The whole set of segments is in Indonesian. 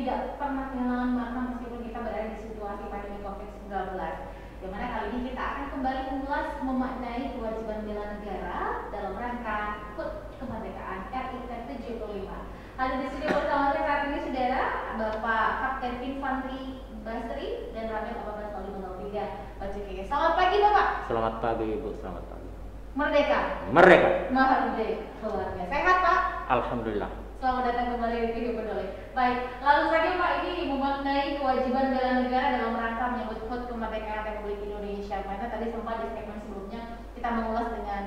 tidak pernah kehilangan makna meskipun kita berada di situasi pandemi COVID-19. Dimana kali ini kita akan kembali mengulas memaknai kewajiban bela negara dalam rangka HUT kemerdekaan RI ke-75. Ada di studio bersama saya saat ini saudara Bapak Kapten Infantri Basri dan Ramil 180503 Bajiki. Selamat pagi Bapak. Selamat pagi Ibu, selamat pagi. Merdeka. Merdeka. Merdeka. Keluarga. Sehat Pak? Alhamdulillah. Selamat datang kembali di Video Peduli. Baik, lalu saja Pak, ini memaknai kewajiban bela negara dalam rangka menyambut HUT kemerdekaan Republik Indonesia. Karena tadi sempat di segmen sebelumnya kita mengulas dengan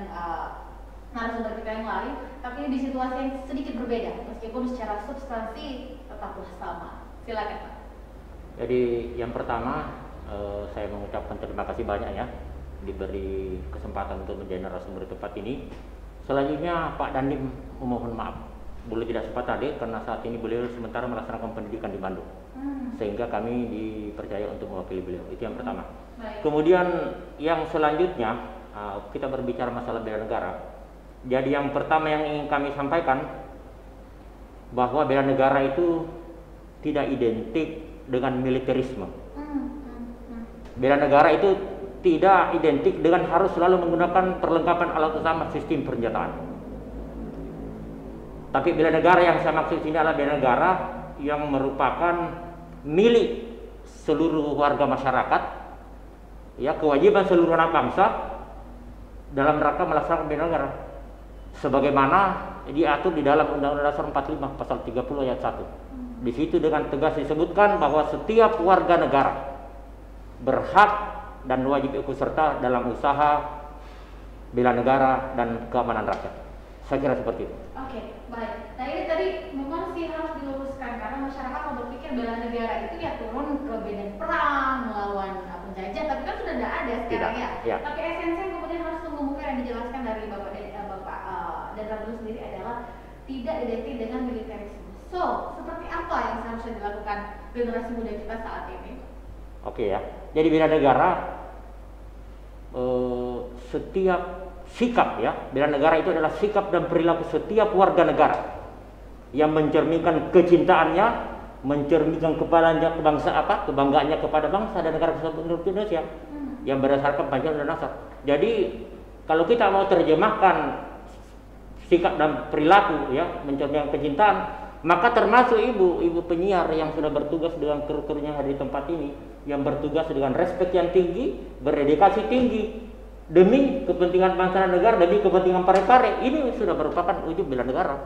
narasumber kita yang lain, tapi ini di situasi yang sedikit berbeda, meskipun secara substansi tetaplah sama. Silakan Pak. Jadi yang pertama saya mengucapkan terima kasih banyak ya diberi kesempatan untuk menjadi narasumber di tempat ini. Selanjutnya Pak Dandim memohon maaf boleh tidak sempat tadi karena saat ini beliau sementara melaksanakan pendidikan di Bandung, sehingga kami dipercaya untuk mewakili beliau. Itu yang pertama. Baik. Kemudian yang selanjutnya kita berbicara masalah bela negara. Jadi yang pertama yang ingin kami sampaikan bahwa bela negara itu tidak identik dengan militerisme. Bela negara itu tidak identik dengan harus selalu menggunakan perlengkapan alat utama sistem persenjataan. Tapi bela negara yang saya maksud ini adalah bela negara yang merupakan milik seluruh warga masyarakat, ya, kewajiban seluruh anak bangsa dalam rangka melaksanakan bela negara sebagaimana diatur di dalam Undang-Undang Dasar 45 pasal 30 ayat 1. Di situ dengan tegas disebutkan bahwa setiap warga negara berhak dan wajib ikut serta dalam usaha bela negara dan keamanan rakyat. Saya kira seperti itu. Oke, baik. Nah ini tadi memang sih harus diluruskan karena masyarakat kalau berpikir bela negara itu ya turun ke medan perang melawan penjajah, tapi kan sudah tidak ada sekarang ya. Tapi esensi yang kemudian harus mengemuka yang dijelaskan dari Bapak dan Ramil sendiri adalah tidak identik dengan militerisme. So, seperti apa yang seharusnya dilakukan generasi muda kita saat ini? Oke ya. Jadi bela negara setiap sikap ya, bela negara itu adalah sikap dan perilaku setiap warga negara yang mencerminkan kecintaannya, mencerminkan kebanggaannya kepada bangsa dan negara kesatuan Indonesia yang berdasarkan Pancasila dan Dasar. Jadi kalau kita mau terjemahkan sikap dan perilaku ya, mencerminkan kecintaan, maka termasuk ibu penyiar yang sudah bertugas dengan kru-krunya yang ada di tempat ini, yang bertugas dengan respek yang tinggi, berdedikasi tinggi demi kepentingan bangsa dan negara, demi kepentingan pare-pare, ini sudah merupakan wujud bela negara.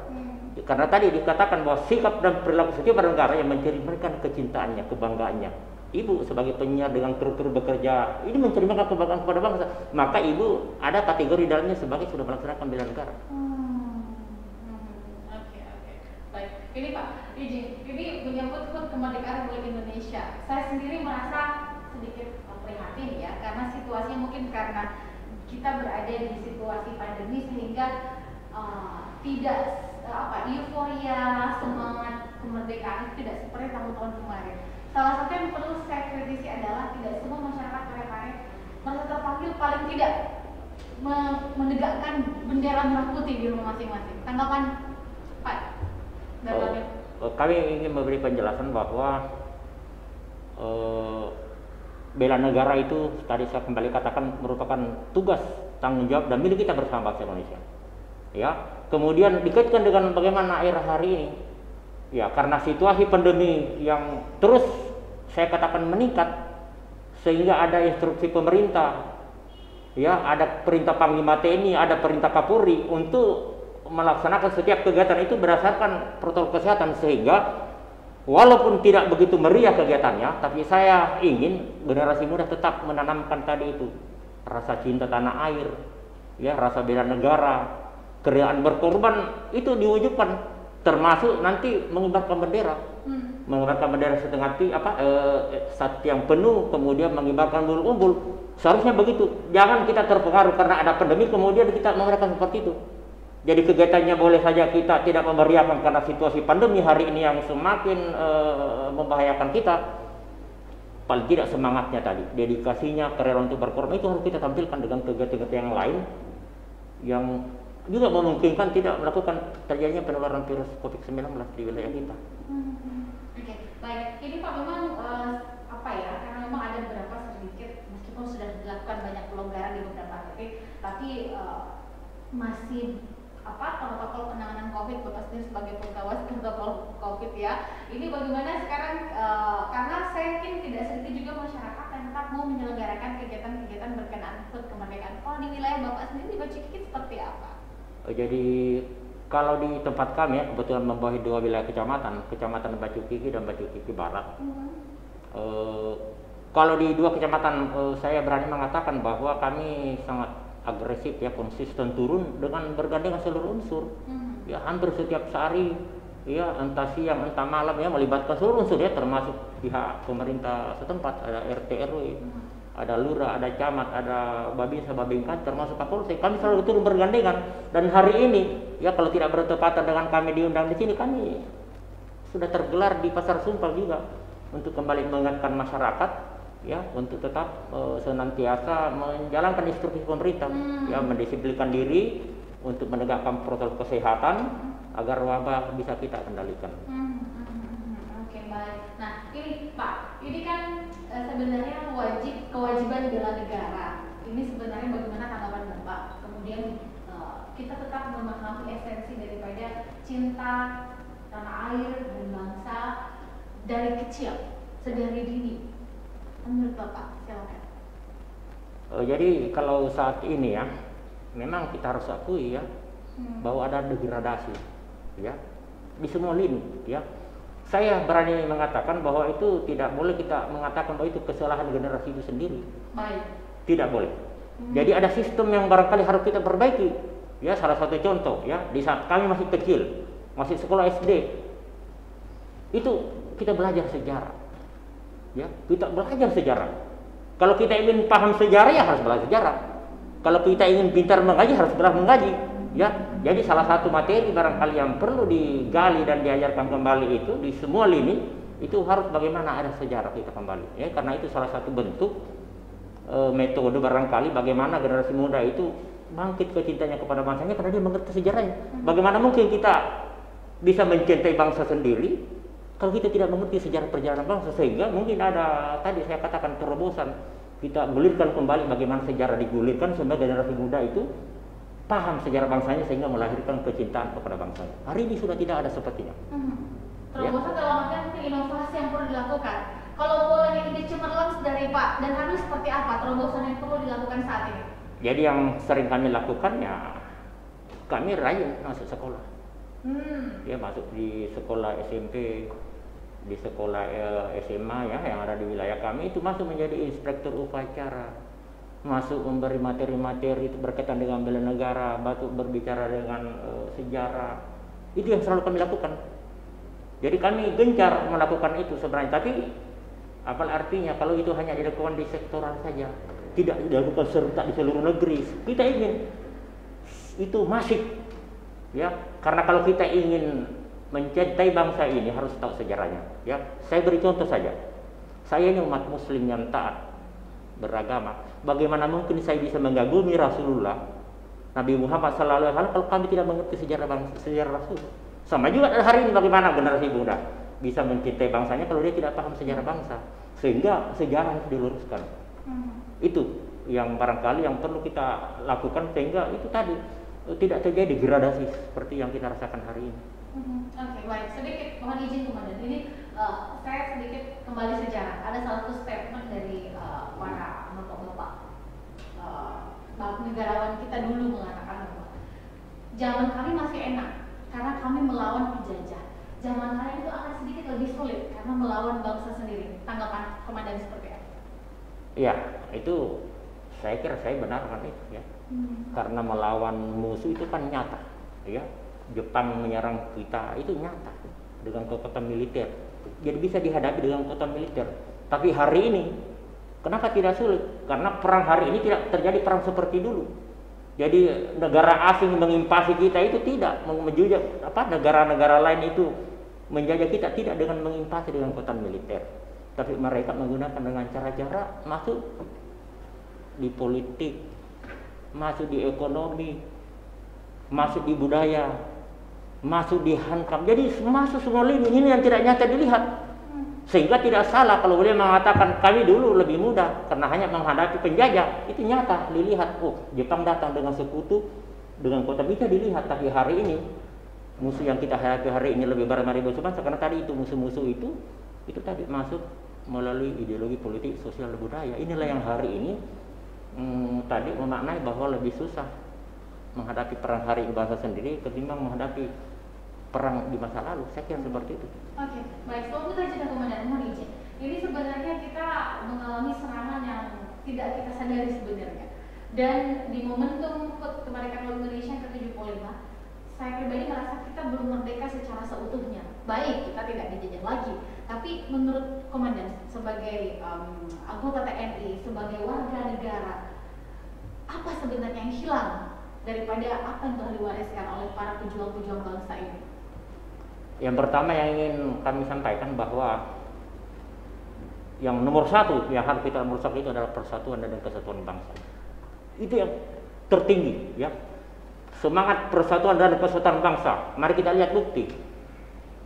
Karena tadi dikatakan bahwa sikap dan perilaku setiap warga negara yang mencerminkan kecintaannya, kebanggaannya. Ibu sebagai penyiar dengan kru-kru bekerja, ini mencerminkan kebanggaan kepada bangsa. Maka ibu ada kategori dalamnya sebagai sudah melaksanakan bela negara. Baik, ini Pak, ini menyangkut HUT kemerdekaan Republik Indonesia. Saya sendiri merasa sedikit prihatin ya, karena situasinya mungkin karena kita berada di situasi pandemi sehingga tidak euforia semangat kemerdekaan itu tidak seperti tahun-tahun kemarin. Salah satu yang perlu saya kritisi adalah tidak semua masyarakat pare-pare merasa terpanggil paling tidak menegakkan bendera merah putih di rumah masing-masing. Tanggapan Pak? Kami ingin memberi penjelasan bahwa bela negara itu tadi saya kembali katakan merupakan tugas, tanggung jawab dan milik kita bersama bangsa Indonesia. Ya, kemudian dikaitkan dengan bagaimana air hari ini. Ya, karena situasi pandemi yang terus saya katakan meningkat sehingga ada instruksi pemerintah. Ya, ada perintah Panglima TNI, ada perintah Kapolri untuk melaksanakan setiap kegiatan itu berdasarkan protokol kesehatan, sehingga walaupun tidak begitu meriah kegiatannya, tapi saya ingin generasi muda tetap menanamkan tadi itu rasa cinta tanah air, ya, rasa bela negara, keriaan berkorban itu diwujudkan, termasuk nanti mengibarkan bendera, mengibarkan bendera setengah saat yang penuh, kemudian mengibarkan umbul-umbul. Seharusnya begitu. Jangan kita terpengaruh karena ada pandemi kemudian kita mengadakan seperti itu. Jadi kegiatannya boleh saja kita tidak memeriahkan karena situasi pandemi hari ini yang semakin membahayakan kita. Paling tidak semangatnya tadi, dedikasinya, kerelaan untuk berkorban itu harus kita tampilkan dengan kegiatan-kegiatan yang lain yang juga memungkinkan tidak melakukan terjadinya penularan virus COVID-19 di wilayah kita. Oke. Baik, ini Pak memang apa ya? Karena memang ada beberapa sedikit meskipun sudah dilakukan banyak pelonggaran di beberapa titik, tapi masih apa protokol penanganan COVID Bapak sendiri sebagai pengawas protokol COVID ya. Ini bagaimana sekarang karena saya yakin tidak sedikit juga masyarakat yang tetap mau menyelenggarakan kegiatan-kegiatan berkenaan HUT kemerdekaan. Kalau di wilayah Bapak sendiri di Bacukiki seperti apa? Jadi kalau di tempat kami ya, kebetulan membawahi dua wilayah kecamatan Bacukiki dan Bacukiki Barat. Kalau di dua kecamatan saya berani mengatakan bahwa kami sangat agresif ya, konsisten turun dengan bergandengan seluruh unsur. Ya hampir setiap hari ya, entah siang entah malam ya, melibatkan seluruh unsur ya, termasuk pihak pemerintah setempat, ada RT RW, ada lurah, ada camat, ada babinsa, babinkan, termasuk Kapolsek. Kami selalu turun bergandengan, dan hari ini ya kalau tidak bertepatan dengan kami diundang di sini, kami sudah tergelar di Pasar Sumpal juga untuk kembali mengingatkan masyarakat ya untuk tetap senantiasa menjalankan instruksi pemerintah ya, mendisiplinkan diri untuk menegakkan protokol kesehatan agar wabah bisa kita kendalikan. Oke, baik. Nah ini Pak, ini kan sebenarnya kewajiban bela negara. Ini sebenarnya bagaimana tanggapan Bapak? Kemudian kita tetap memahami esensi daripada cinta tanah air dan bangsa dari kecil, sedari dini. Menurut Bapak, silakan. Jadi kalau saat ini ya, memang kita harus akui ya bahwa ada degradasi ya di semua lini ya. Saya berani mengatakan bahwa itu tidak boleh kita mengatakan bahwa itu kesalahan generasi itu sendiri. Baik. Tidak boleh. Jadi ada sistem yang barangkali harus kita perbaiki. Ya, salah satu contoh ya, di saat kami masih kecil, masih sekolah SD, itu kita belajar sejarah. Ya, kita belajar sejarah. Kalau kita ingin paham sejarah ya harus belajar sejarah. Kalau kita ingin pintar mengaji harus belajar mengaji. Ya, jadi salah satu materi barangkali yang perlu digali dan diajarkan kembali itu di semua lini itu harus bagaimana ada sejarah kita kembali. Ya, karena itu salah satu bentuk metode barangkali bagaimana generasi muda itu bangkit kecintanya kepada bangsanya karena dia mengerti sejarahnya. Bagaimana mungkin kita bisa mencintai bangsa sendiri kalau kita tidak mengerti sejarah perjalanan bangsa, sehingga mungkin ada tadi saya katakan terobosan kita gulirkan kembali bagaimana sejarah digulirkan sehingga generasi muda itu paham sejarah bangsanya sehingga melahirkan kecintaan kepada bangsanya. Hari ini sudah tidak ada sepertinya. Terobosan dalam artian inovasi yang perlu dilakukan. Kalau boleh ini cemerlang dari Pak dan harus seperti apa terobosan yang perlu dilakukan saat ini? Jadi yang sering kami lakukan ya kami rajin masuk sekolah. Ya masuk di sekolah SMP, di sekolah SMA ya yang ada di wilayah kami itu masuk menjadi inspektur upacara, masuk memberi materi-materi itu berkaitan dengan bela negara, berbicara dengan sejarah. Itu yang selalu kami lakukan. Jadi kami gencar melakukan itu sebenarnya, tapi apa artinya kalau itu hanya dilakukan di sektoral saja, tidak dilakukan serentak di seluruh negeri. Kita ingin itu masif ya, karena kalau kita ingin mencintai bangsa ini harus tahu sejarahnya ya. Saya beri contoh saja, saya ini umat muslim yang taat beragama, bagaimana mungkin saya bisa mengagumi Rasulullah Nabi Muhammad SAW kalau kami tidak mengerti sejarah bangsa, sejarah Rasul. Sama juga hari ini bagaimana generasi muda bisa mencintai bangsanya kalau dia tidak paham sejarah bangsa, sehingga sejarah harus diluruskan. Itu yang barangkali yang perlu kita lakukan sehingga itu tadi tidak terjadi degradasi seperti yang kita rasakan hari ini. Oke, baik. Sedikit mohon izin Komandan. Ini saya sedikit kembali sejarah. Ada salah satu statement dari para bapak-bapak negarawan kita dulu mengatakan bahwa zaman kami masih enak karena kami melawan penjajah. Zaman kalian itu akan sedikit lebih sulit karena melawan bangsa sendiri. Tanggapan Komandan seperti apa? Ya, itu saya kira saya benarkan itu ya. Karena melawan musuh itu kan nyata ya. Jepang menyerang kita itu nyata dengan kekuatan militer, jadi bisa dihadapi dengan kekuatan militer. Tapi hari ini kenapa tidak sulit? Karena perang hari ini tidak terjadi perang seperti dulu. Jadi negara asing menginvasi kita itu tidak menjajah negara-negara lain itu menjajah kita tidak dengan menginvasi dengan kekuatan militer, tapi mereka menggunakan dengan cara-cara masuk di politik, masuk di ekonomi, masuk di budaya, masuk di hankam. Jadi masuk semua lini ini yang tidak nyata dilihat. Sehingga tidak salah kalau beliau mengatakan kami dulu lebih mudah karena hanya menghadapi penjajah. Itu nyata dilihat. Oh, Jepang datang dengan sekutu, dengan kota bisa dilihat. Tapi hari ini musuh yang kita hadapi hari ini lebih beribu bangsa karena tadi itu musuh-musuh itu tadi masuk melalui ideologi politik, sosial, dan budaya. Inilah yang hari ini tadi memaknai bahwa lebih susah menghadapi perang hari ini bangsa sendiri ketimbang menghadapi perang di masa lalu. Saya kira seperti itu. Oke, baik. Kalau kita cerita Komandan, mohon izin. Ini sebenarnya kita mengalami serangan yang tidak kita sadari sebenarnya. Dan di momentum HUT Kemerdekaan Republik Indonesia yang ke-75, saya pribadi merasa kita belum merdeka secara seutuhnya. Baik, kita tidak dijajah lagi. Tapi menurut Komandan, sebagai anggota TNI, sebagai warga negara, apa sebenarnya yang hilang daripada apa yang telah diwariskan oleh para pejuang-pejuang bangsa ini? Yang pertama yang ingin kami sampaikan bahwa yang nomor satu yang harus kita merusak itu adalah persatuan dan kesatuan bangsa. Itu yang tertinggi, ya. Semangat persatuan dan kesatuan bangsa. Mari kita lihat bukti.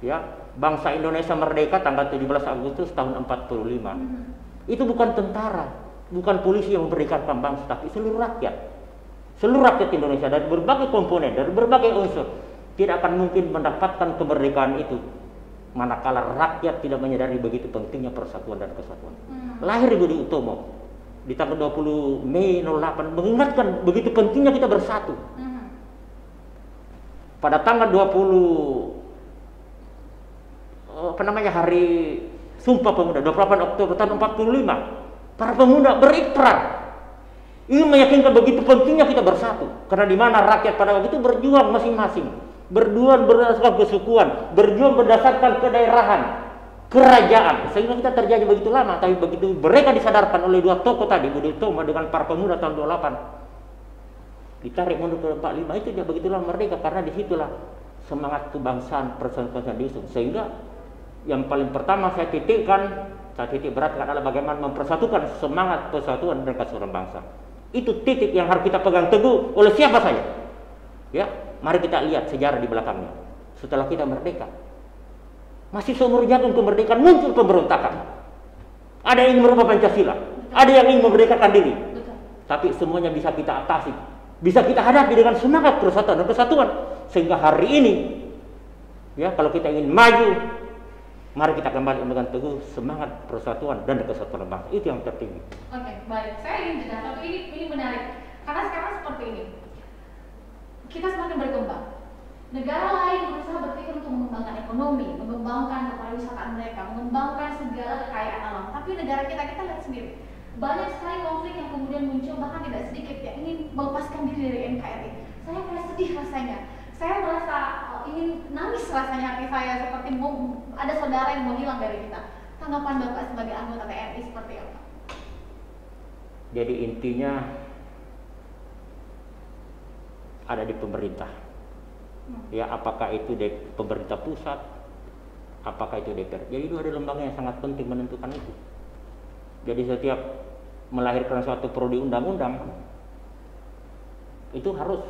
Ya, bangsa Indonesia merdeka tanggal 17 Agustus tahun 45. Itu bukan tentara, bukan polisi yang memerdekakan bangsa, tapi seluruh rakyat. Seluruh rakyat Indonesia dari berbagai komponen, dari berbagai unsur tidak akan mungkin mendapatkan kemerdekaan itu manakala rakyat tidak menyadari begitu pentingnya persatuan dan kesatuan. Lahir Budi Utomo di tanggal 20 Mei 08 mengingatkan begitu pentingnya kita bersatu. Pada tanggal 20 hari Sumpah Pemuda 28 Oktober tahun 45, para pemuda berikrar ingin meyakinkan begitu pentingnya kita bersatu, karena di mana rakyat pada waktu itu berjuang masing-masing, berjuang berdasarkan kesukuan, berjuang berdasarkan kedaerahan, kerajaan, sehingga kita terjadi begitu lama. Tapi begitu mereka disadarkan oleh dua tokoh tadi, Budi Utomo dengan para pemuda tahun 28, ditarik mundur ke 45, itu dia begitu lama merdeka, karena disitulah semangat kebangsaan persatuan diusung. Sehingga yang paling pertama saya titik beratkan adalah bagaimana mempersatukan semangat persatuan dan kesatuan bangsa. Itu titik yang harus kita pegang teguh oleh siapa saja. Ya, mari kita lihat sejarah di belakangnya. Setelah kita merdeka, masih seumur jagung kemerdekaan muncul pemberontakan. Ada yang ingin merubah Pancasila, ada yang ingin memerdekakan diri. Tapi semuanya bisa kita atasi, bisa kita hadapi dengan semangat persatuan dan kesatuan. Sehingga hari ini, ya, kalau kita ingin maju, mari kita kembali dengan teguh semangat persatuan dan kesatuan bangsa. Itu yang tertinggi. Oke, baik. Saya ingin jelas, tapi ini menarik. Karena sekarang seperti ini, kita semakin berkembang. Negara lain berusaha berpikir untuk mengembangkan ekonomi, mengembangkan pariwisata mereka, mengembangkan segala kekayaan alam. Tapi negara kita lihat sendiri, banyak sekali konflik yang kemudian muncul, bahkan tidak sedikit yang ingin melepaskan diri dari NKRI. Saya mulai sedih rasanya. Saya merasa ingin nangis rasanya hati saya, seperti mau ada saudara yang mau hilang dari kita. Tanggapan Bapak sebagai anggota TNI seperti apa? Jadi intinya ada di pemerintah. Ya, apakah itu di pemerintah pusat, apakah itu DPR. Jadi itu ada lembaga yang sangat penting menentukan itu. Jadi setiap melahirkan suatu prodi undang-undang itu harus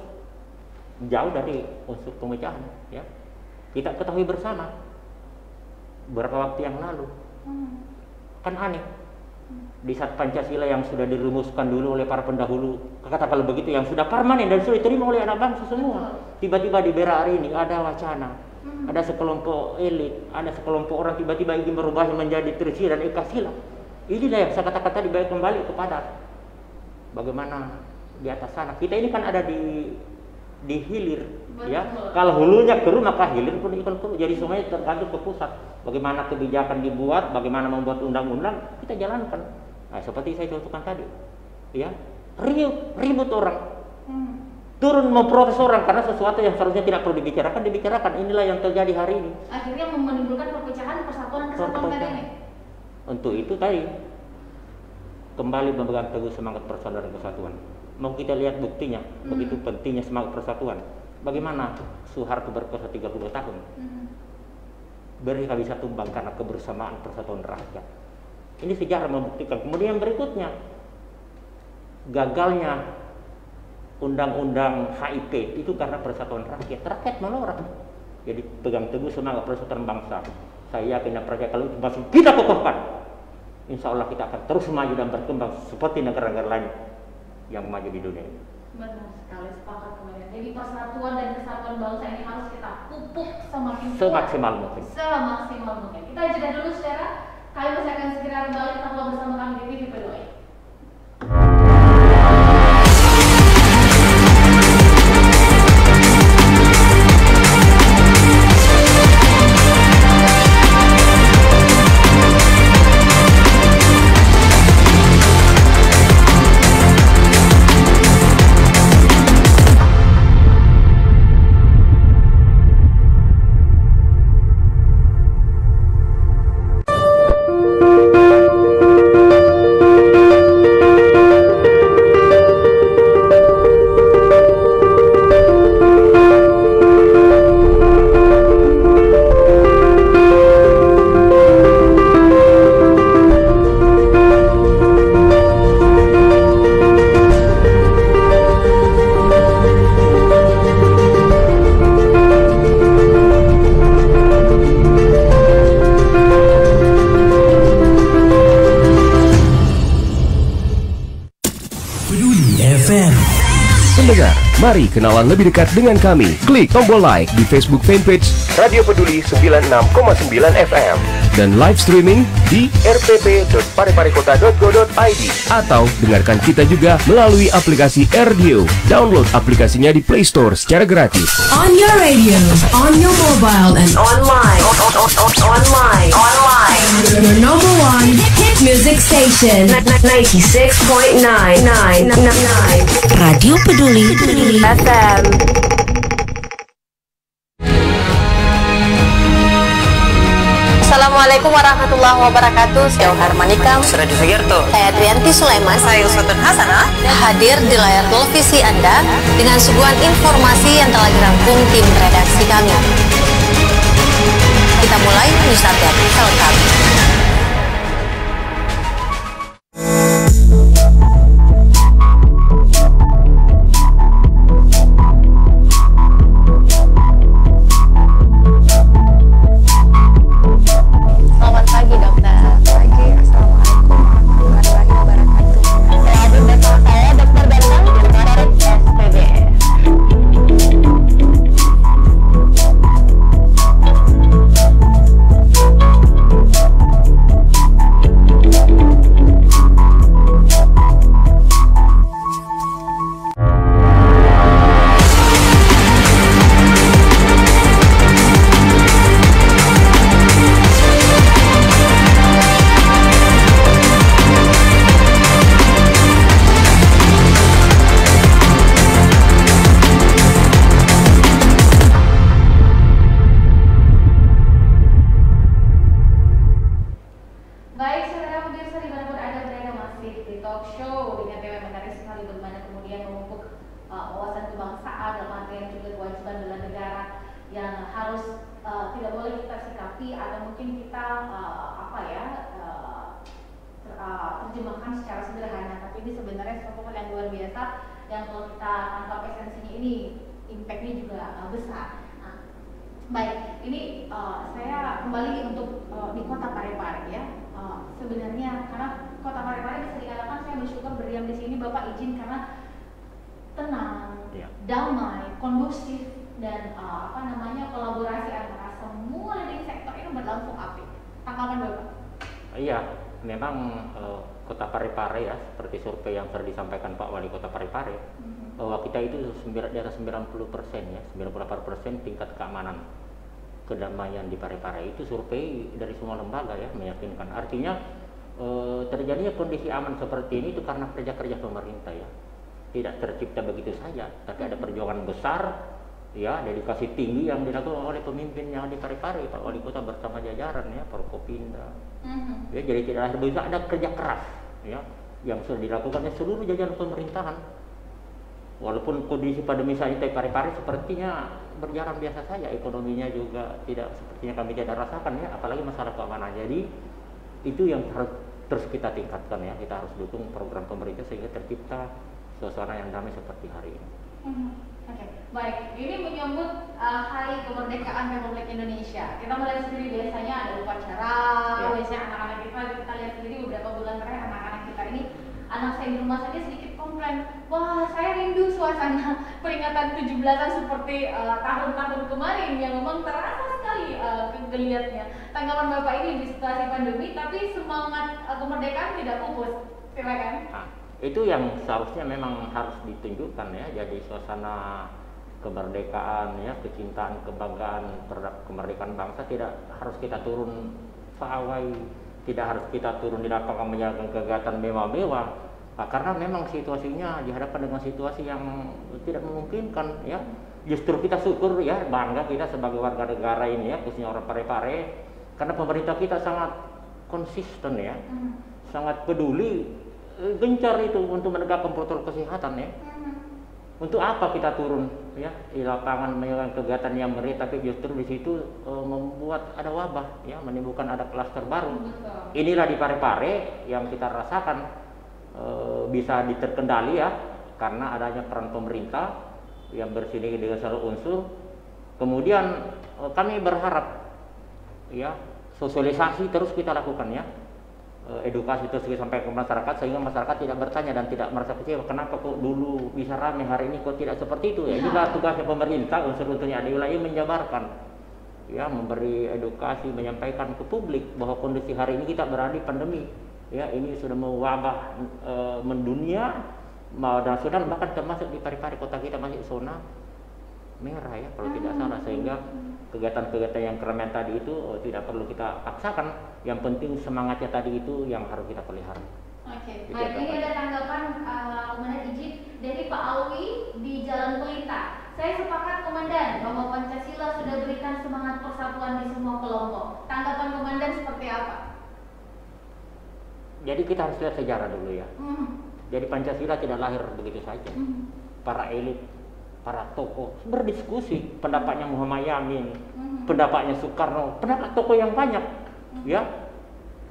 jauh dari unsur pemecahan, ya. Kita ketahui bersama beberapa waktu yang lalu, kan aneh, di saat Pancasila yang sudah dirumuskan dulu oleh para pendahulu, kata kalau begitu yang sudah permanen dan sudah diterima oleh anak bangsa semua, tiba-tiba di BERA hari ini ada wacana, ada sekelompok elit, ada sekelompok orang tiba-tiba ingin merubahnya menjadi Trisila dan Ekasila. Inilah yang saya katakan tadi, baik kembali kepada bagaimana di atas sana. Kita ini kan ada di hilir, ya. Kalau hulunya keruh maka hilir pun ikut keruh. Jadi semuanya tergantung ke pusat. Bagaimana kebijakan dibuat, bagaimana membuat undang-undang, kita jalankan. Nah, seperti saya contohkan tadi, ya, ribut orang, turun memprotes orang karena sesuatu yang seharusnya tidak perlu dibicarakan. Inilah yang terjadi hari ini. Akhirnya menimbulkan perpecahan, persatuan tadi ini. Untuk itu tadi kembali memegang teguh semangat persatuan dan kesatuan. Mau kita lihat buktinya, begitu pentingnya semangat persatuan. Bagaimana Soeharto berkuasa 30 tahun. Mereka bisa tumbang karena kebersamaan persatuan rakyat. Ini sejarah membuktikan. Kemudian berikutnya, gagalnya undang-undang HIP itu karena persatuan rakyat. Rakyat menolak. Jadi pegang teguh semangat persatuan bangsa. saya yakin dan percaya kalau itu masih kita kokohkan, insya Allah kita akan terus maju dan berkembang seperti negara-negara lain yang maju di dunia ini. Benar sekali, sepakat kemudian. Jadi persatuan dan kesatuan bangsa ini harus kita pupuk semakin kuat, Semaksimal mungkin. semaksimal mungkin. Kita jeda dulu saudara. Kami masih akan segera kembali tetaplah bersama kami di TV Peduli. Pendengar, mari kenalan lebih dekat dengan kami. Klik tombol like di Facebook fanpage Radio Peduli 96,9 FM dan live streaming di rpp.pareparekota.go.id atau dengarkan kita juga melalui aplikasi RDio. Download aplikasinya di Play Store secara gratis. On your radio, on your mobile, and online. Your number one hit music station. 96.9. Radio Peduli FM. Assalamualaikum warahmatullahi wabarakatuh. Saya Harmanika, Suradi Sugiarto, saya Trianti Sulaiman, saya Uswatun Hasanah, hadir di layar televisi Anda dengan suguhan informasi yang telah dirangkum tim redaksi kami. Kita mulai news update selengkapnya. Terjemahkan secara sederhana, tapi ini sebenarnya suatu hal yang luar biasa yang kalau kita tangkap esensinya ini impact-nya juga besar. Nah, baik, ini saya kembali untuk di Kota Parepare ya. Sebenarnya karena Kota Parepare bisa dikatakan saya bersyukur berdiam di sini, Bapak izin karena tenang, damai, kondusif dan kolaborasi antara semua leading sektor ini berlangsung apik. Tanggapan Bapak? Iya, memang Kota Parepare ya, seperti survei yang sudah disampaikan Pak Wali Kota Parepare, bahwa kita itu di atas 90% ya, 98% tingkat keamanan kedamaian di Parepare. Itu survei dari semua lembaga ya, meyakinkan. Artinya terjadinya kondisi aman seperti ini itu karena kerja-kerja pemerintah ya, tidak tercipta begitu saja, tapi ada perjuangan besar ya, dedikasi tinggi yang dilakukan oleh pemimpin yang di Parepare, Pak Wali Kota bersama jajaran ya, Forkopimda. Ya, jadi tidak bisa ada kerja keras ya yang sudah dilakukan seluruh jajaran pemerintahan. Walaupun kondisi pada misalnya Parepare sepertinya berjalan biasa saja, ekonominya juga tidak sepertinya kami tidak rasakan ya, apalagi masalah keamanan. Jadi itu yang harus terus kita tingkatkan ya, kita harus dukung program pemerintah sehingga tercipta suasana yang damai seperti hari ini. Oke, baik. Ini menyambut Hari Kemerdekaan Republik Indonesia. Kita melihat sendiri biasanya ada upacara, biasanya anak-anak kita lihat sendiri beberapa bulan terakhir anak-anak kita ini, anak saya di rumah saja sedikit komplain, wah saya rindu suasana peringatan 17-an seperti tahun-tahun kemarin yang memang terasa sekali kegeliatnya. Tanggapan Bapak ini di situasi pandemi, tapi semangat kemerdekaan tidak pupus, silakan. Nah, itu yang seharusnya memang harus ditunjukkan ya, jadi suasana kemerdekaan ya, kecintaan, kebanggaan terhadap kemerdekaan bangsa tidak harus kita turun pawai, tidak harus kita turun di lapangan menjalankan kegiatan mewah-mewah, karena memang situasinya dihadapkan dengan situasi yang tidak memungkinkan ya. Justru kita syukur ya, bangga kita sebagai warga negara ini ya, khususnya orang Parepare, karena pemerintah kita sangat konsisten ya, sangat peduli, gencar itu untuk menegakkan protokol kesehatan ya. Untuk apa kita turun ya di lapangan menjalankan kegiatan yang meriah, tapi justru di situ membuat ada wabah ya, menimbulkan ada klaster baru. Inilah di Parepare yang kita rasakan bisa diterkendali ya, karena adanya peran pemerintah yang bersinergi dengan seluruh unsur. Kemudian kami berharap ya, sosialisasi terus kita lakukan ya, edukasi terus sampai ke masyarakat, sehingga masyarakat tidak bertanya dan tidak merasa kecewa kenapa kok dulu bisa ramai, hari ini kok tidak seperti itu ya. Inilah tugasnya pemerintah, unsur-unsurnya ada wilayah menjabarkan ya, memberi edukasi, menyampaikan ke publik bahwa kondisi hari ini kita berada di pandemi ya, ini sudah mewabah mendunia nasional, bahkan termasuk di Parepare kota kita masih zona merah ya kalau tidak salah, sehingga kegiatan-kegiatan yang keramaian tadi itu tidak perlu kita paksakan, yang penting semangatnya tadi itu yang harus kita pelihara. Oke, baik. Ini ada tanggapan Komandan izin dari Pak Alwi di Jalan Pelita. Saya sepakat Komandan bahwa Pancasila sudah berikan semangat persatuan di semua kelompok. Tanggapan Komandan seperti apa? Jadi kita harus lihat sejarah dulu ya. Jadi Pancasila tidak lahir begitu saja. Para elit, para tokoh berdiskusi, pendapatnya Muhammad Yamin, pendapatnya Soekarno, pendapat tokoh yang banyak ya.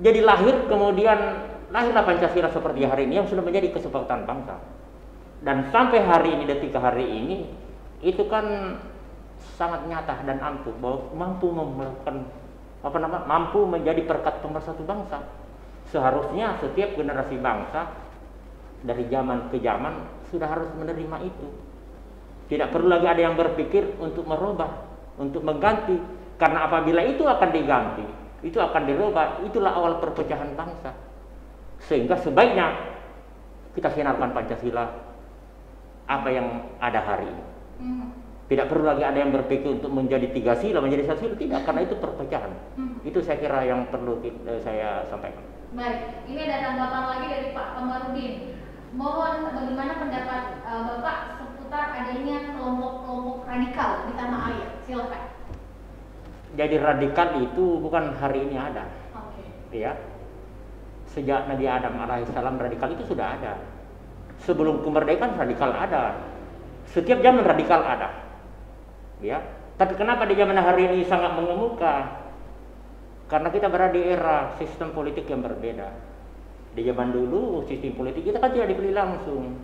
Jadi lahirlah Pancasila seperti hari ini yang sudah menjadi kesepakatan bangsa. Dan sampai hari ini, detik hari ini, itu kan sangat nyata dan ampuh bahwa mampu melakukan mampu menjadi perekat pemersatu bangsa. Seharusnya setiap generasi bangsa dari zaman ke zaman sudah harus menerima itu. Tidak perlu lagi ada yang berpikir untuk merubah, untuk mengganti, karena apabila itu akan diganti, itu akan dirubah, itulah awal perpecahan bangsa. Sehingga sebaiknya kita sinarkan Pancasila apa yang ada hari ini. Tidak perlu lagi ada yang berpikir untuk menjadi 3 sila, menjadi 1 sila, tidak, karena itu perpecahan. Itu saya kira yang perlu saya sampaikan. Baik, ini ada tanggapan lagi dari Pak Kamarudin. Mohon bagaimana pendapat Bapak seputar adanya kelompok-kelompok radikal di tanah air? Silakan. Jadi radikal itu bukan hari ini ada. Ya. Sejak Nabi Adam alaihissalam radikal itu sudah ada. Sebelum kemerdekaan radikal ada. Setiap zaman radikal ada. Ya. Tapi kenapa di zaman hari ini sangat mengemuka? Karena kita berada di era sistem politik yang berbeda. Di zaman dulu sistem politik kita kan tidak dipilih langsung.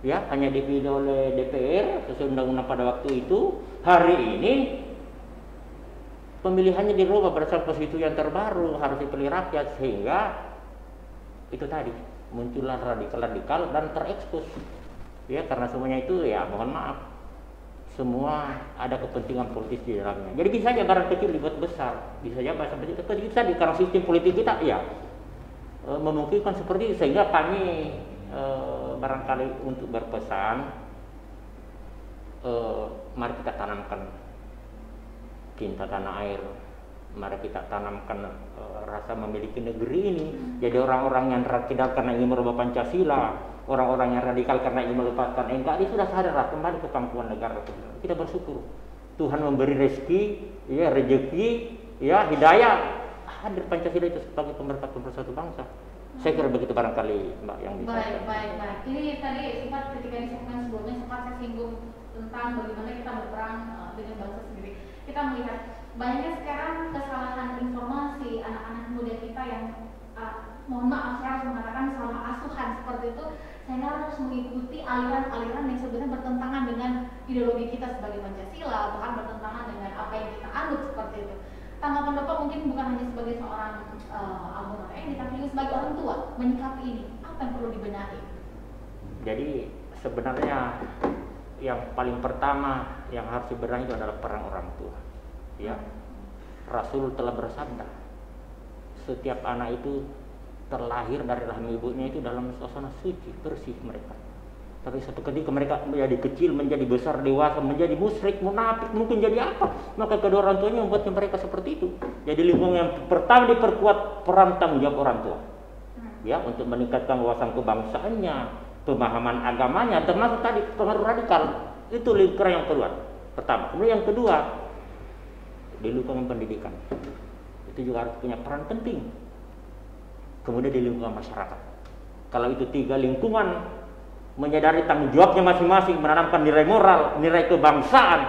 Ya, hanya dipilih oleh DPR sesuai undang-undang pada waktu itu. Hari ini pemilihannya dirubah berdasarkan konstitusi yang terbaru, harus dipilih rakyat, sehingga itu tadi muncullah radikal-radikal dan terekspos. Ya, karena semuanya itu ya mohon maaf, semua ada kepentingan politis di dalamnya. Jadi bisa saja barang kecil dibuat besar, bisa saja barang kecil tadi karena sistem politik kita ya memungkinkan seperti itu, sehingga kami barangkali untuk berpesan, mari kita tanamkan cinta tanah air, mari kita tanamkan rasa memiliki negeri ini. Jadi orang-orang yang radikal karena ingin merubah Pancasila, orang-orang yang radikal karena ingin melepaskan NKRI sudah sadarlah kembali ke pangkuan negara. Kita bersyukur Tuhan memberi rezeki, ya rezeki, ya hidayah, hadir Pancasila itu sebagai pemersatu bangsa. Saya kira begitu barangkali Mbak yang bisa. Baik. Ini tadi sempat ketika di segmen sebelumnya sempat saya singgung tentang bagaimana kita berperang dengan bangsa sendiri. Kita melihat banyaknya sekarang kesalahan informasi anak-anak muda kita yang mohon maaf saya harus mengatakan selama asuhan seperti itu saya harus mengikuti aliran-aliran yang sebenarnya bertentangan dengan ideologi kita sebagai Pancasila atau kan bertentangan dengan apa yang kita anut seperti itu. Tanggapan Bapak mungkin bukan hanya sebagai seorang anggota TNI tapi juga sebagai orang tua menyikapi ini, apa yang perlu dibenahi? Jadi sebenarnya yang paling pertama yang harus dibenahi itu adalah peran orang tua. Ya, Rasul telah bersabda, setiap anak itu terlahir dari rahim ibunya itu dalam suasana suci, bersih mereka. Tapi suatu ketika mereka menjadi kecil, menjadi besar, dewasa, menjadi musyrik, munafik, mungkin jadi apa? Maka kedua orang tuanya membuatnya mereka seperti itu. Jadi lingkungan yang pertama diperkuat peran tanggung jawab orang tua. Ya, untuk meningkatkan wawasan kebangsaannya, pemahaman agamanya, termasuk tadi pengaruh radikal. Itu lingkaran yang kedua. Pertama. Kemudian yang kedua, di lingkungan pendidikan. Itu juga harus punya peran penting. Kemudian di lingkungan masyarakat. Kalau itu tiga lingkungan menyadari tanggung jawabnya masing-masing, menanamkan nilai moral, nilai kebangsaan,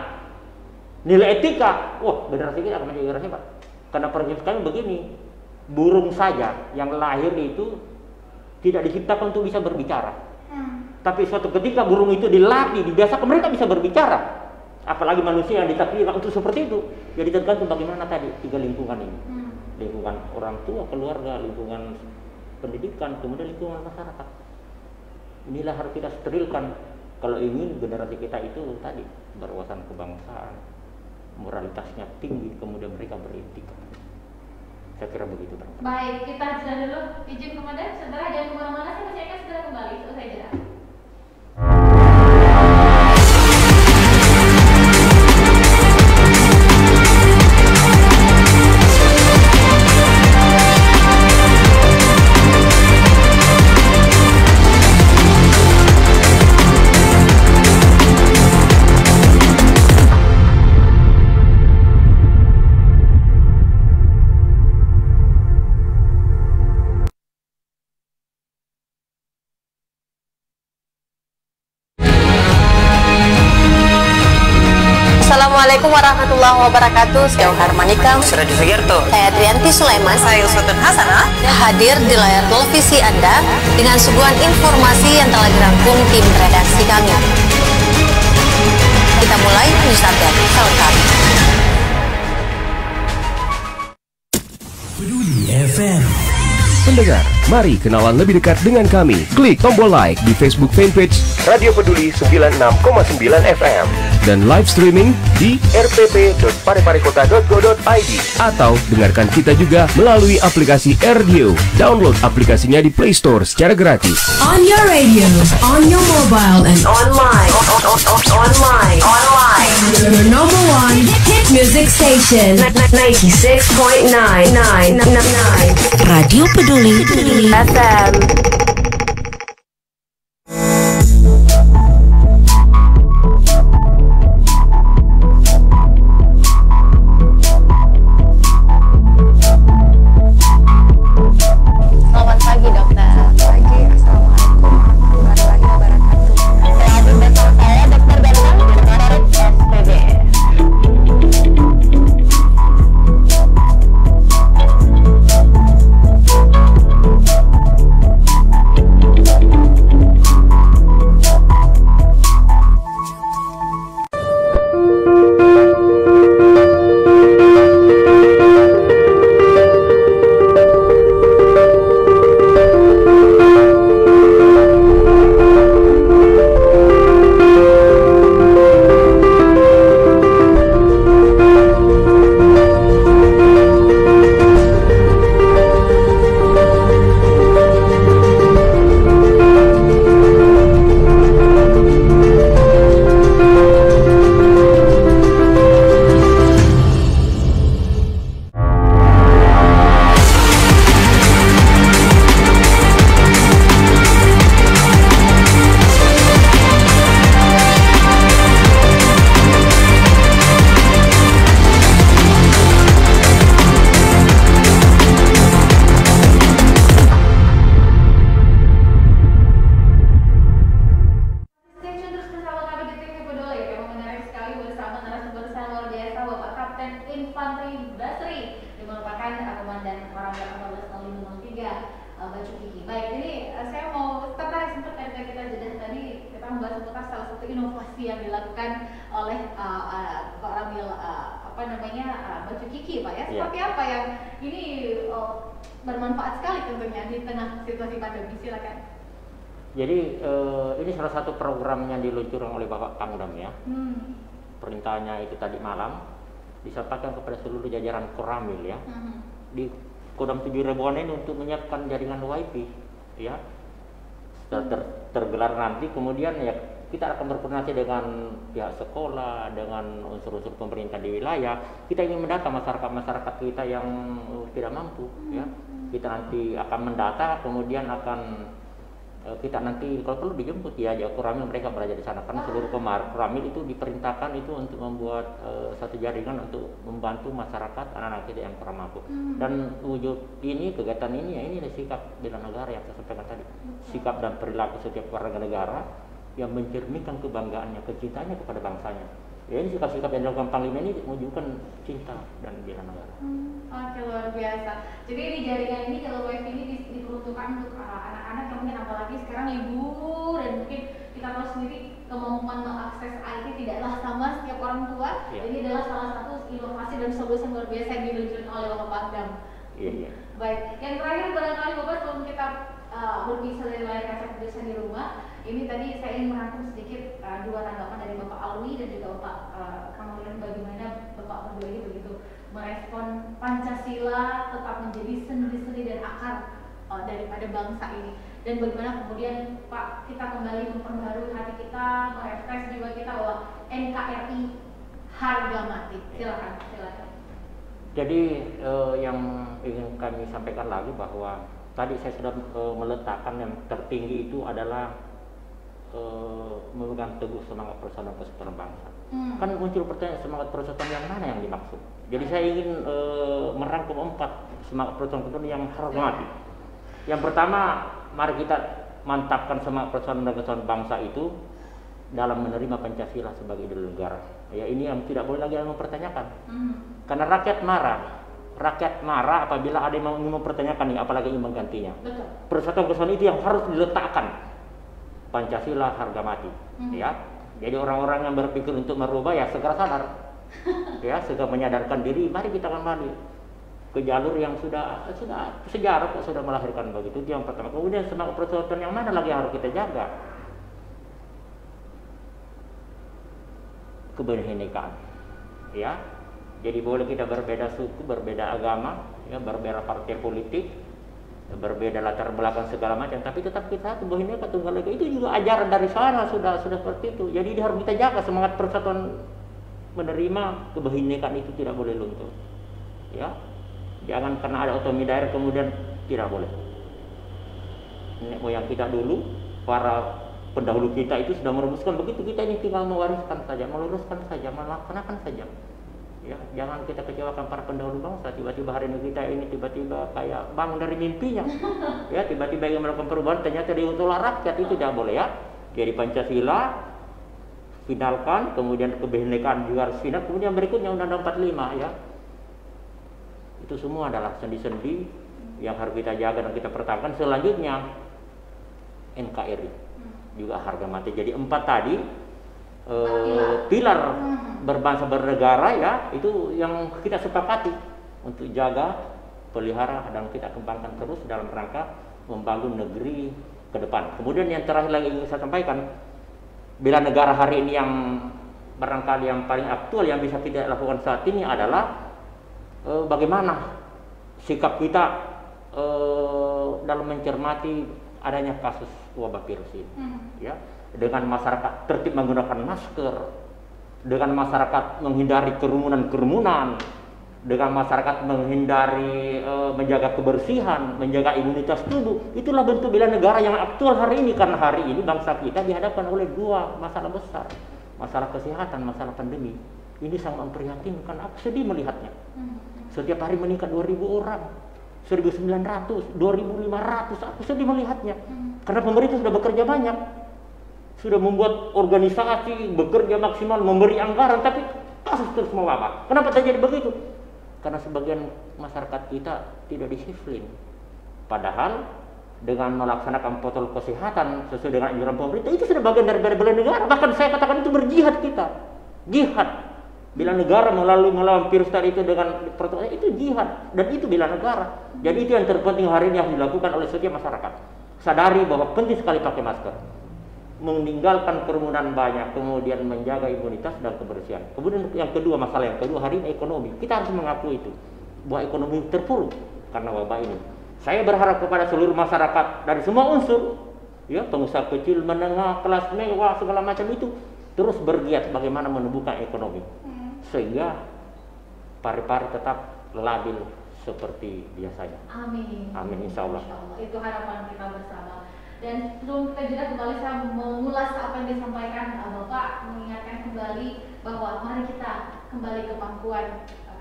nilai etika, wah generasi kita akan menjadi generasi hebat. Karena prinsip kami begini, burung saja yang lahir itu tidak diciptakan untuk bisa berbicara. Tapi suatu ketika burung itu dilatih, dibiasakan, mereka bisa berbicara. Apalagi manusia yang ditakdirkan untuk seperti itu. Jadi tergantung bagaimana tadi tiga lingkungan ini. Lingkungan orang tua, keluarga, lingkungan pendidikan, kemudian lingkungan masyarakat. Inilah harus kita sterilkan kalau ingin generasi kita itu tadi berwawasan kebangsaan, moralitasnya tinggi, kemudian mereka beretika. Saya kira begitu, Bang. Baik, kita jeda dulu. Izin komandan, saudara jangan kemana-mana, saya masih akan segera kembali selesai jeda. Assalamualaikum warahmatullahi wabarakatuh. Saya Harmanika, Suradi Sugiarto, saya Trianti Sulaiman, saya Uswatun Hasanah, hadir di layar televisi Anda dengan suguhan informasi yang telah dirangkum tim redaksi kami. Kita mulai news update selengkapnya. Peduli FM. Pendengar, mari kenalan lebih dekat dengan kami. Klik tombol like di Facebook fanpage Radio Peduli 96,9 FM dan live streaming di rpp.pareparekota.go.id atau dengarkan kita juga melalui aplikasi Radio. Download aplikasinya di Play Store secara gratis. On your radio, on your mobile, and online. Your number one hit music station. 96.9. Radio Peduli FM. Selamat pagi, dokter. Pagi, assalamualaikum warahmatullahi wabarakatuh. Saya Dokter Bentang dari SPB. seputar salah satu inovasi yang dilakukan oleh Pak Ramil Baju Kiki, Pak ya. Seperti apa yang ini bermanfaat sekali tentunya di tengah situasi pandemi, silakan. Jadi ini salah satu program yang diluncurkan oleh Bapak Pangdam ya. Perintahnya itu tadi malam disampaikan kepada seluruh jajaran Koramil ya. Di Kodam 7 Ribuan ini untuk menyiapkan jaringan WiFi ya. Tergelar nanti, kemudian ya kita akan berkoordinasi dengan pihak sekolah, dengan unsur-unsur pemerintah di wilayah. Kita ingin mendata masyarakat kita yang tidak mampu ya. Kita nanti akan mendata, kemudian akan kita nanti kalau perlu dijemput ya Koramil, mereka berada di sana karena seluruh Koramil itu diperintahkan itu untuk membuat satu jaringan untuk membantu masyarakat anak-anak kita yang kurang mampu. Dan wujud ini, kegiatan ini ya, ini sikap bela negara yang saya sampaikan tadi, sikap dan perilaku setiap warga negara yang mencerminkan kebanggaannya, kecintaannya kepada bangsanya. Ya, ini sikap-sikap yang dilakukan Panglima ini menunjukkan cinta dan bela negara. Oke, luar biasa. Jadi ini jaringan ini, kalau WiFi ini diperuntukkan untuk anak-anak yang mungkin apalagi sekarang libur, dan mungkin kita tahu sendiri kemampuan mengakses IT tidaklah sama setiap orang tua. Ini adalah salah satu inovasi dan solusi luar biasa yang diluncurkan oleh Bapak Pangdam. Iya. Baik, yang terakhir barangkali Bapak sebelum kita berpisah dari layar kaca pemirsa di rumah, ini tadi saya ingin merangkum sedikit dua tanggapan dari Bapak Alwi dan juga Bapak Kamarudin, bagaimana Bapak berdua ini begitu merespon Pancasila tetap menjadi sendi-sendi dan akar daripada bangsa ini, dan bagaimana kemudian Pak kita kembali memperbarui hati kita, merefresh jiwa kita bahwa NKRI harga mati. Silakan. Jadi yang ingin kami sampaikan lagi bahwa tadi saya sudah meletakkan yang tertinggi itu adalah memegang teguh semangat persatuan kesatuan bangsa. Kan muncul pertanyaan, semangat persatuan yang mana yang dimaksud? Jadi saya ingin merangkum 4 semangat persatuan kesatuan yang harus mati. Yang pertama, mari kita mantapkan semangat persatuan dan kesatuan bangsa itu dalam menerima Pancasila sebagai ideologi negara. Ya, ini yang tidak boleh lagi mempertanyakan. Karena rakyat marah apabila ada yang ingin mempertanyakan ini, apalagi ingin menggantinya. Persatuan kesatuan itu yang harus diletakkan. Pancasila harga mati. Ya. Jadi orang-orang yang berpikir untuk merubah ya segera sadar. Ya, segera menyadarkan diri, mari kita kembali ke jalur yang sudah sejarah kok sudah melahirkan begitu. Itu yang pertama. Kemudian semangat persatuan yang mana lagi yang harus kita jaga? Kebinekaan. Ya. Jadi boleh kita berbeda suku, berbeda agama, ya, berbeda partai politik, berbeda latar belakang segala macam, tapi tetap kita Bhinneka Tunggal Ika. Itu juga ajaran dari sana sudah seperti itu. Jadi harus kita jaga semangat persatuan, menerima kebinekaan itu tidak boleh luntur. Ya, jangan karena ada otonomi daerah kemudian tidak boleh. Nenek moyang kita dulu, para pendahulu kita itu sudah merumuskan begitu, kita ini tinggal mewariskan saja, meluruskan saja, melaksanakan saja. Ya, jangan kita kecewakan para pendahulu bangsa. Tiba-tiba hari ini kita ini tiba-tiba kayak bangun dari mimpinya. Ya, tiba-tiba ingin melakukan perubahan, ternyata diutulah rakyat, itu tidak boleh ya. Jadi Pancasila finalkan, kemudian kebinekaan juga harus final, kemudian berikutnya Undang-Undang 45 ya. Itu semua adalah sendi-sendi yang harus kita jaga dan kita pertahankan. Selanjutnya NKRI juga harga mati. Jadi 4 tadi pilar berbangsa bernegara ya, itu yang kita sepakati untuk jaga, pelihara, dan kita kembangkan terus dalam rangka membangun negeri ke depan. Kemudian yang terakhir lagi ingin saya sampaikan, bela negara hari ini yang barangkali yang paling aktual yang bisa kita lakukan saat ini adalah bagaimana sikap kita dalam mencermati adanya kasus wabah virus ini. Ya, dengan masyarakat tertib menggunakan masker, dengan masyarakat menghindari kerumunan-kerumunan, dengan masyarakat menghindari menjaga kebersihan, menjaga imunitas tubuh. Itulah bentuk bela negara yang aktual hari ini, karena hari ini bangsa kita dihadapkan oleh 2 masalah besar, masalah kesehatan, masalah pandemi. Ini sangat memprihatinkan, aku sedih melihatnya. Setiap hari meningkat 2.000 orang, 1.900, 2.500, aku sedih melihatnya. Karena pemerintah sudah bekerja banyak, sudah membuat organisasi, bekerja maksimal, memberi anggaran, tapi kasus terus mewabah. Kenapa terjadi begitu? Karena sebagian masyarakat kita tidak disiplin. Padahal dengan melaksanakan protokol kesehatan sesuai dengan anjuran pemerintah, itu sudah bagian dari bela negara. Bahkan saya katakan itu berjihad kita, jihad. Bela negara melalui melawan virus tadi itu dengan protokol itu jihad, dan itu bela negara. Jadi itu yang terpenting hari ini harus dilakukan oleh setiap masyarakat. Sadari bahwa penting sekali pakai masker, meninggalkan kerumunan banyak, kemudian menjaga imunitas dan kebersihan. Kemudian yang kedua, masalah yang kedua hari ini ekonomi. Kita harus mengakui itu bahwa ekonomi terpuruk karena wabah ini. Saya berharap kepada seluruh masyarakat dari semua unsur, ya, pengusaha kecil, menengah, kelas mewah, segala macam itu terus bergiat bagaimana menumbuhkan ekonomi sehingga pari-pari tetap labil seperti biasanya. Amin. Amin, insya Allah. Itu harapan kita bersama. Dan sebelum kita jeda kembali, saya mengulas apa yang disampaikan Bapak, mengingatkan kembali bahwa mari kita kembali ke pangkuan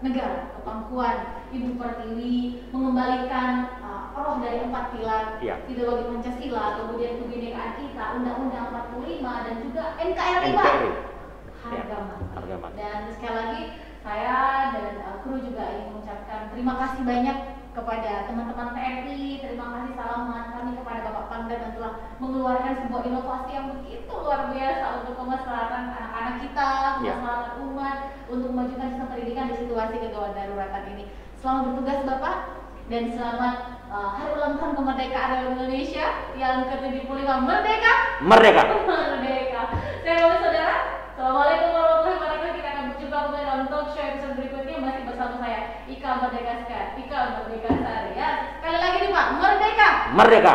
negara, ke pangkuan Ibu Pertiwi, mengembalikan roh dari 4 pilar ideologi Pancasila, kemudian kebinekaan kita, Undang-Undang 45 dan juga NKRI, Pak. Harga mati. Dan sekali lagi saya dan kru juga ingin mengucapkan terima kasih banyak kepada teman-teman TNI, terima kasih salaman kami kepada Bapak Pangdam yang telah mengeluarkan sebuah inovasi yang begitu luar biasa untuk kemaslahatan anak-anak kita, kemaslahatan umat, untuk memajukan sistem pendidikan di situasi kegawat daruratan ini. Selamat bertugas Bapak, dan selamat hari ulang tahun kemerdekaan Republik Indonesia yang ke-75. Merdeka! Merdeka! Merdeka! Saya Bapak Saudara, Assalamualaikum warahmatullahi wabarakatuh. Kita akan berjumpa kembali dalam talk show episode berikutnya, masih bersama saya Ika Merdeka Sari, ya. Sekali lagi nih Pak, Merdeka! Merdeka!